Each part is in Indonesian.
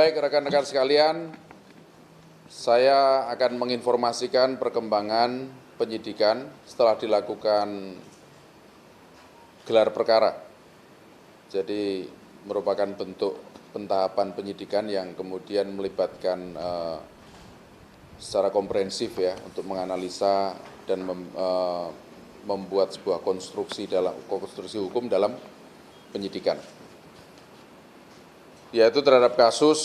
Baik rekan-rekan sekalian, saya akan menginformasikan perkembangan penyidikan setelah dilakukan gelar perkara. Jadi merupakan bentuk pentahapan penyidikan yang kemudian melibatkan secara komprehensif ya untuk menganalisa dan membuat sebuah konstruksi hukum dalam penyidikan, yaitu terhadap kasus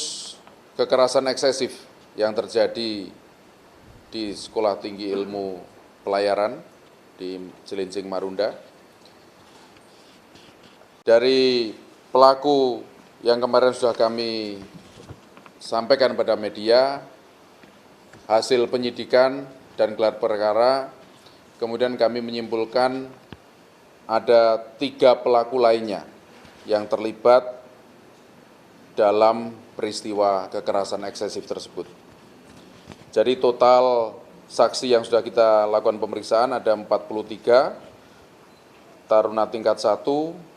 kekerasan eksesif yang terjadi di Sekolah Tinggi Ilmu Pelayaran di Cilincing, Marunda. Dari pelaku yang kemarin sudah kami sampaikan pada media, hasil penyidikan dan gelar perkara, kemudian kami menyimpulkan ada 3 pelaku lainnya yang terlibat dalam peristiwa kekerasan eksesif tersebut. Jadi total saksi yang sudah kita lakukan pemeriksaan ada 43, taruna tingkat 1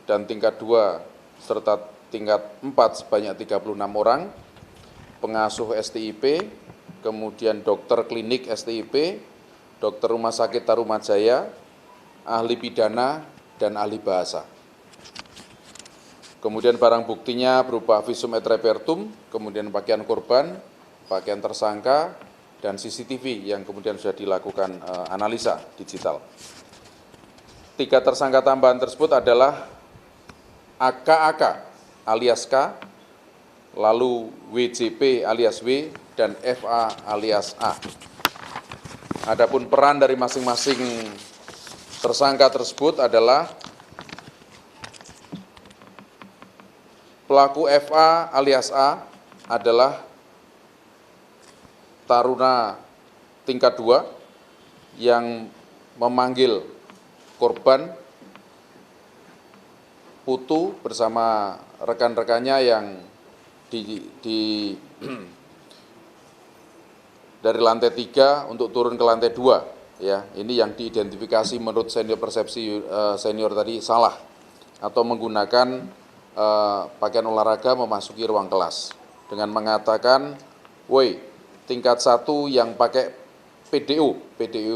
dan tingkat 2 serta tingkat 4 sebanyak 36 orang, pengasuh STIP, kemudian dokter klinik STIP, dokter rumah sakit Tarumajaya, ahli pidana, dan ahli bahasa. Kemudian barang buktinya berupa visum et repertum, kemudian pakaian korban, pakaian tersangka, dan CCTV yang kemudian sudah dilakukan analisa digital. 3 tersangka tambahan tersebut adalah AKAK alias K, lalu WJP alias W, dan FA alias A. Adapun peran dari masing-masing tersangka tersebut adalah pelaku FA alias A adalah taruna tingkat 2 yang memanggil korban Putu bersama rekan-rekannya yang dari lantai 3 untuk turun ke lantai 2. Ya, ini yang diidentifikasi menurut senior persepsi senior tadi salah atau menggunakan pakaian olahraga memasuki ruang kelas dengan mengatakan, "Woi, tingkat 1 yang pakai PDU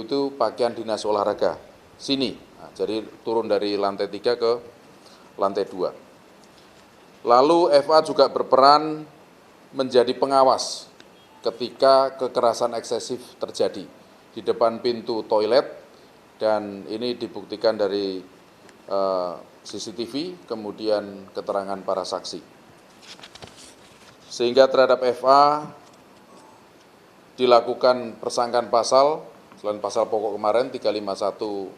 itu pakaian dinas olahraga, sini." Nah, jadi turun dari lantai 3 ke lantai 2. Lalu FA juga berperan menjadi pengawas ketika kekerasan eksesif terjadi di depan pintu toilet, dan ini dibuktikan dari CCTV, kemudian keterangan para saksi. Sehingga terhadap FA dilakukan persangkaan pasal, selain pasal pokok kemarin 351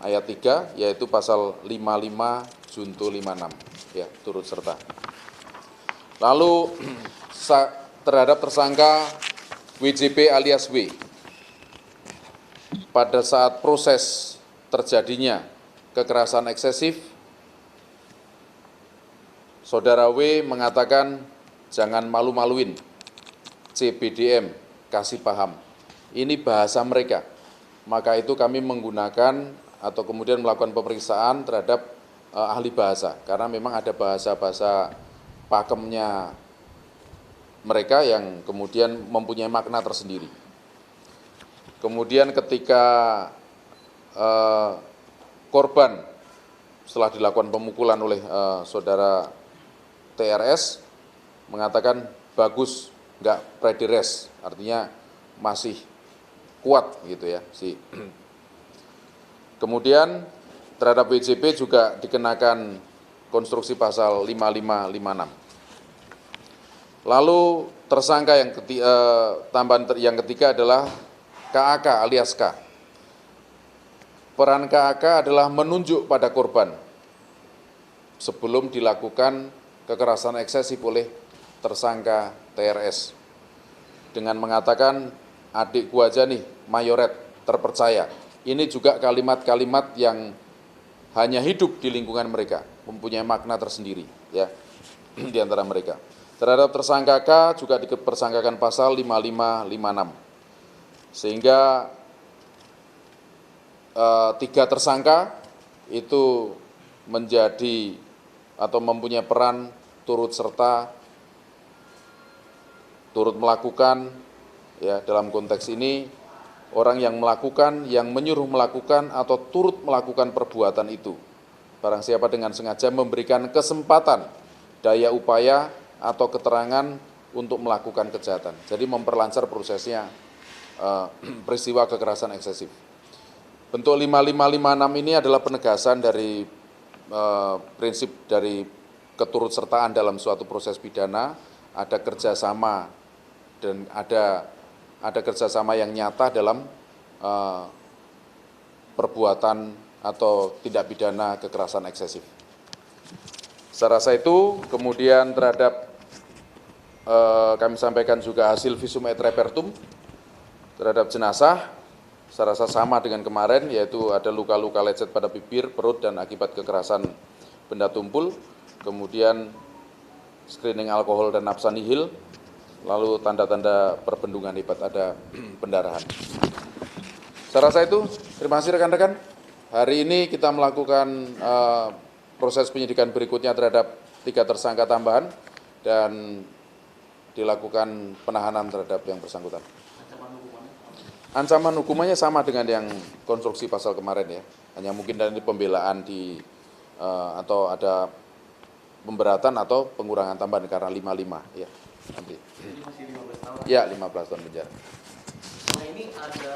ayat 3, yaitu pasal 55 junto 56, ya, turut serta. Lalu terhadap tersangka WJP alias W, pada saat proses terjadinya kekerasan eksesif, Saudara W mengatakan, "Jangan malu-maluin, CBDM, kasih paham." Ini bahasa mereka. Maka itu kami menggunakan atau kemudian melakukan pemeriksaan terhadap ahli bahasa, karena memang ada bahasa-bahasa pakemnya mereka yang kemudian mempunyai makna tersendiri. Kemudian ketika korban setelah dilakukan pemukulan oleh saudara TRS mengatakan, "Bagus, enggak predires," artinya masih kuat gitu ya. Kemudian terhadap WJP juga dikenakan konstruksi pasal 5556. Lalu tersangka tambahan yang ketiga adalah KAK alias K. Peran KAK adalah menunjuk pada korban sebelum dilakukan kekerasan eksesif oleh tersangka TRS dengan mengatakan, "Adikku aja nih, mayoret, terpercaya." Ini juga kalimat-kalimat yang hanya hidup di lingkungan mereka, mempunyai makna tersendiri ya di antara mereka. Terhadap tersangka K juga dipersangkakan pasal 5556. Sehingga 3 tersangka itu menjadi atau mempunyai peran turut serta turut melakukan, ya dalam konteks ini orang yang melakukan, yang menyuruh melakukan atau turut melakukan perbuatan itu. Barang siapa dengan sengaja memberikan kesempatan, daya upaya atau keterangan untuk melakukan kejahatan. Jadi memperlancar prosesnya peristiwa kekerasan eksesif. Bentuk 5556 ini adalah penegasan dari prinsip dari keturutsertaan dalam suatu proses pidana, ada kerjasama dan ada kerjasama yang nyata dalam perbuatan atau tindak pidana kekerasan eksesif. Saya rasa itu, kemudian terhadap kami sampaikan juga hasil visum et repertum terhadap jenazah, saya rasa sama dengan kemarin, yaitu ada luka-luka lecet pada bibir, perut, dan akibat kekerasan benda tumpul, kemudian screening alkohol dan nafsa nihil, lalu tanda-tanda perbendungan hebat, ada pendarahan. Saya rasa itu, terima kasih rekan-rekan. Hari ini kita melakukan proses penyidikan berikutnya terhadap 3 tersangka tambahan dan dilakukan penahanan terhadap yang bersangkutan. Ancaman hukumannya sama dengan yang konstruksi pasal kemarin ya, hanya mungkin dari pembelaan atau ada pemberatan atau pengurangan tambahan karena 55 ya nanti. Jadi masih 15 tahun. Ya 15 tahun penjara. Nah ini ada